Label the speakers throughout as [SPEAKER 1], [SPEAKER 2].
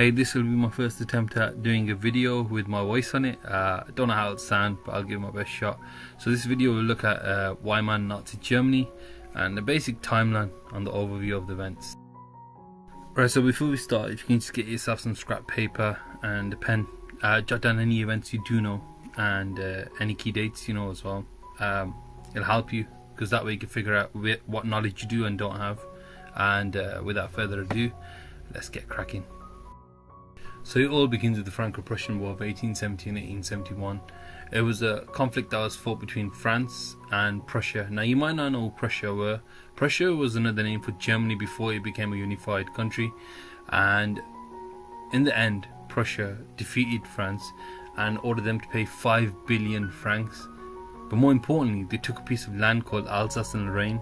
[SPEAKER 1] Hey, this will be my first attempt at doing a video with my voice on it. Don't know how it'll sound, but I'll give it my best shot. So this video will look at Weimar Nazi Germany and the basic timeline on the overview of the events. Right, so before we start, if you can just get yourself some scrap paper and a pen, jot down any events you do know and any key dates you know as well. It'll help you because that way you can figure out what knowledge you do and don't have. And without further ado, let's get cracking. So it all begins with the Franco Prussian War of 1870 and 1871. It was a conflict that was fought between France and Prussia. Now you might not know who Prussia were. Prussia was another name for Germany before it became a unified country, and in the end Prussia defeated France and ordered them to pay 5 billion francs. But more importantly, they took a piece of land called Alsace and Lorraine,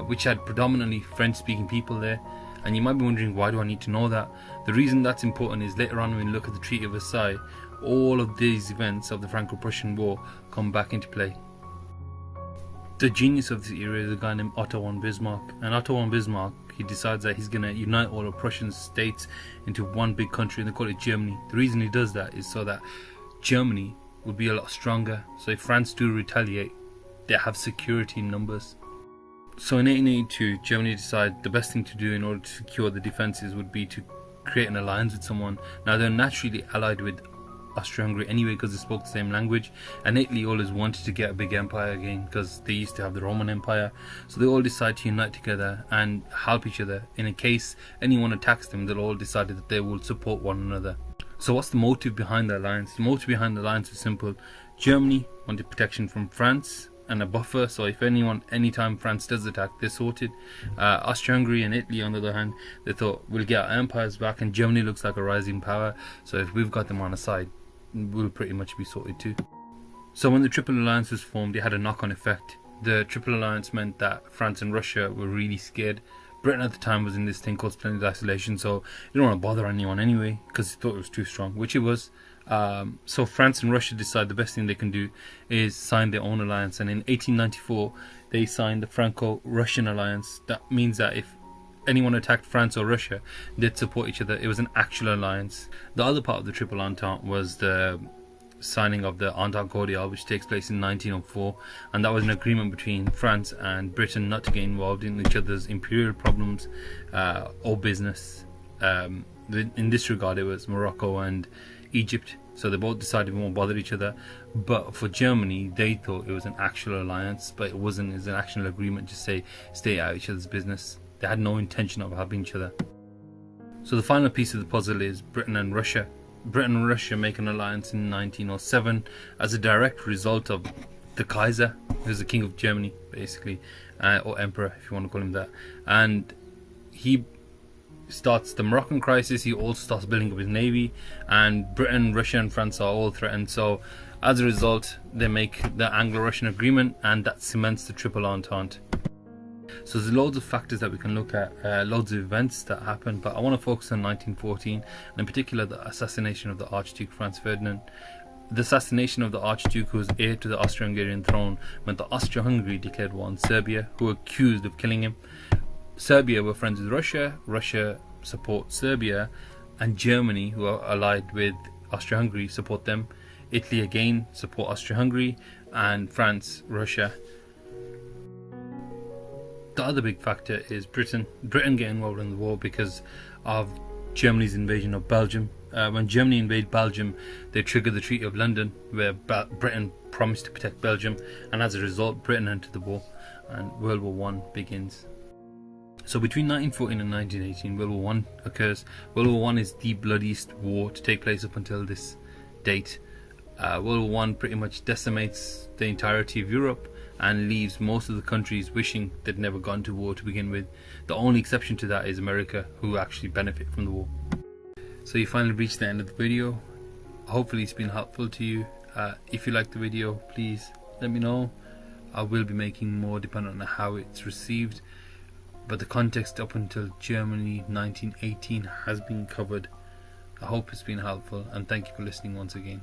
[SPEAKER 1] which had predominantly French-speaking people there. And you might be wondering, why do I need to know that? The reason that's important is later on when we look at the Treaty of Versailles, all of these events of the Franco Prussian War come back into play. The genius of this era is a guy named Otto von BIsmark. And Otto von BIsmark, he decides that he's going to unite all the Prussian states into one big country, and they call it Germany. The reason he does that is so that Germany would be a lot stronger. So if France do retaliate, they have security in numbers. So in 1882, Germany decided the best thing to do in order to secure the defences would be to create an alliance with someone. Now they're naturally allied with Austria-Hungary anyway because they spoke the same language, and Italy always wanted to get a big empire again because they used to have the Roman Empire. So they all decided to unite together and help each other. In case anyone attacks them, they'll all decided that they will support one another. So what's the motive behind the alliance? The motive behind the alliance is simple. Germany wanted protection from France and a buffer, so if anytime France does attack, they're sorted. Austria-Hungary and Italy, on the other hand, they thought, we'll get our empires back, and Germany looks like a rising power, so if we've got them on our side, we'll pretty much be sorted too. So when the Triple Alliance was formed, it had a knock-on effect. The Triple Alliance meant that France and Russia were really scared. Britain at the time was in this thing called splendid isolation, so you don't want to bother anyone anyway, because they thought it was too strong, which it was. So France and Russia decide the best thing they can do is sign their own alliance, and in 1894 they signed the Franco-Russian alliance. That means that if anyone attacked France or Russia, they'd support each other. It was an actual alliance. The other part of the Triple Entente was the signing of the Entente Cordiale, which takes place in 1904, and that was an agreement between France and Britain not to get involved in each other's imperial problems or business. In this regard, it was Morocco and Egypt, so they both decided we won't bother each other. But for Germany, they thought it was an actual alliance, but it wasn't. It was an actual agreement to say stay out of each other's business. They had no intention of helping each other. So the final piece of the puzzle is Britain and Russia. Britain and Russia make an alliance in 1907 as a direct result of the Kaiser, who's the king of Germany basically, or emperor if you want to call him that, and he starts the Moroccan crisis. He also starts building up his navy, and Britain, Russia and France are all threatened. So as a result, they make the Anglo-Russian agreement, and that cements the Triple Entente. So there's loads of factors that we can look at, loads of events that happen, but I want to focus on 1914, and in particular the assassination of the Archduke Franz Ferdinand. The assassination of the Archduke, who was heir to the Austro-Hungarian throne, meant that Austria-Hungary declared war on Serbia, who were accused of killing him. Serbia were friends with Russia, Russia support Serbia, and Germany, who are allied with Austria-Hungary, support them. Italy again support Austria-Hungary, and France, Russia. The other big factor is Britain. Britain get involved in the war because of Germany's invasion of Belgium. When Germany invaded Belgium, they triggered the Treaty of London, where Britain promised to protect Belgium, and as a result, Britain entered the war, and World War I begins. So between 1914 and 1918, World War I occurs. World War I is the bloodiest war to take place up until this date. World War I pretty much decimates the entirety of Europe and leaves most of the countries wishing they'd never gone to war to begin with. The only exception to that is America, who actually benefit from the war. So you finally reached the end of the video. Hopefully it's been helpful to you. If you liked the video, please let me know. I will be making more depending on how it's received, but the context up until Germany 1918 has been covered. I hope it's been helpful, and thank you for listening once again.